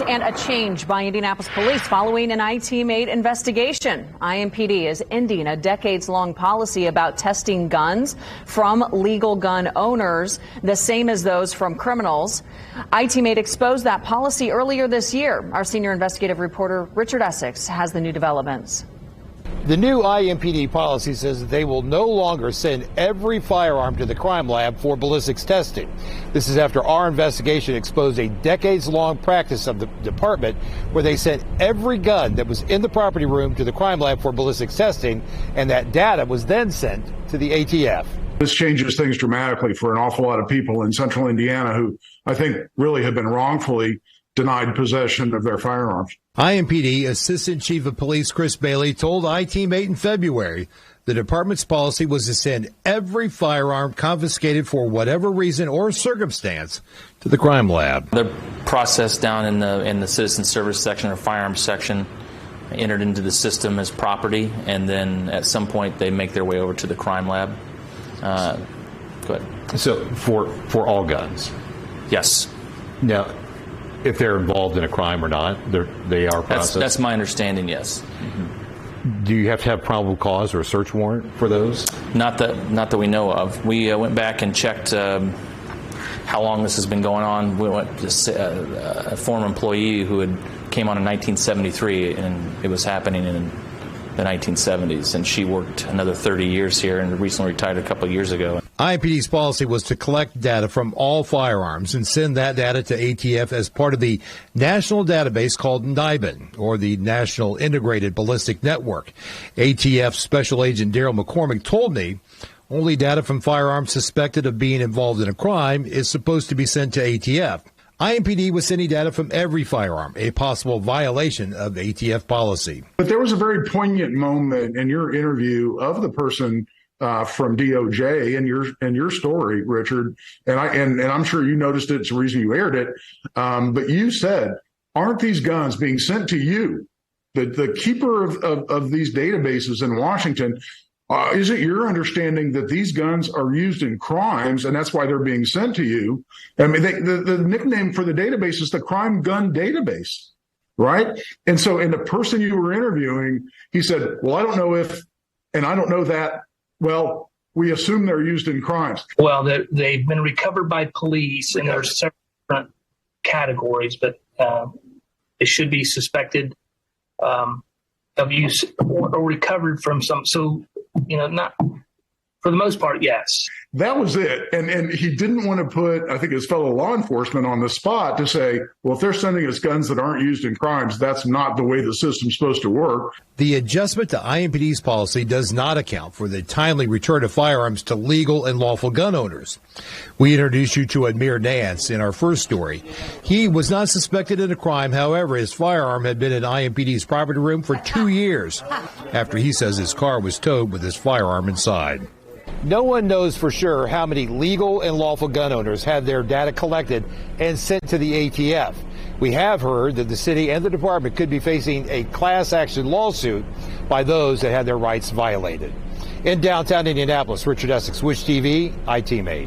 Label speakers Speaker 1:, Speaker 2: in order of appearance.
Speaker 1: And a change by Indianapolis police following an IT-made investigation. IMPD is ending a decades-long policy about testing guns from legal gun owners, the same as those from criminals. IT-made exposed that policy earlier this year. Our senior investigative reporter Richard Essex has the new developments.
Speaker 2: The new IMPD policy says that they will no longer send every firearm to the crime lab for ballistics testing. This is after our investigation exposed a decades-long practice of the department where they sent every gun that was in the property room to the crime lab for ballistics testing, and that data was then sent to the ATF.
Speaker 3: This changes things dramatically for an awful lot of people in central Indiana who I think really have been wrongfully denied possession of their firearms.
Speaker 2: IMPD Assistant Chief of Police Chris Bailey told IT-Mate in February the department's policy was to send every firearm confiscated for whatever reason or circumstance to the crime lab.
Speaker 4: They're processed down in the citizen service section or firearms section, entered into the system as property, and then at some point they make their way over to the crime lab. Go ahead.
Speaker 5: So for all guns?
Speaker 4: Yes.
Speaker 5: Now, if they're involved in a crime or not, they are processed?
Speaker 4: That's my understanding, yes.
Speaker 5: Mm-hmm. Do you have to have probable cause or a search warrant for those?
Speaker 4: Not that we know of. We went back and checked how long this has been going on. We went to a former employee who came on in 1973, and it was happening in the 1970s, and she worked another 30 years here and recently retired a couple of years ago.
Speaker 2: IMPD's policy was to collect data from all firearms and send that data to ATF as part of the national database called NIBIN, or the National Integrated Ballistic Network. ATF Special Agent Daryl McCormick told me only data from firearms suspected of being involved in a crime is supposed to be sent to ATF. IMPD was sending data from every firearm, a possible violation of ATF policy.
Speaker 3: But there was a very poignant moment in your interview of the person from DOJ and your story, Richard, and I'm sure you noticed it. It's the reason you aired it. But you said, aren't these guns being sent to you, the keeper of these databases in Washington? Is it your understanding that these guns are used in crimes and that's why they're being sent to you? I mean, the nickname for the database is the Crime Gun Database, right? And so, and the person you were interviewing, he said, well, I don't know if, and I don't know that. Well, we assume they're used in crimes.
Speaker 6: Well, they've been recovered by police, and there's several different categories, but they should be suspected of use or recovered from some. So, not for the most part, yes.
Speaker 3: That was it. And he didn't want to put, I think, his fellow law enforcement on the spot to say, well, if they're sending us guns that aren't used in crimes, that's not the way the system's supposed to work.
Speaker 2: The adjustment to IMPD's policy does not account for the timely return of firearms to legal and lawful gun owners. We introduced you to Admir Nance in our first story. He was not suspected in a crime. However, his firearm had been in IMPD's property room for 2 years after he says his car was towed with his firearm inside. No one knows for sure how many legal and lawful gun owners had their data collected and sent to the ATF. We have heard that the city and the department could be facing a class action lawsuit by those that had their rights violated. In downtown Indianapolis, Richard Essex, Wish TV, IT-Mate.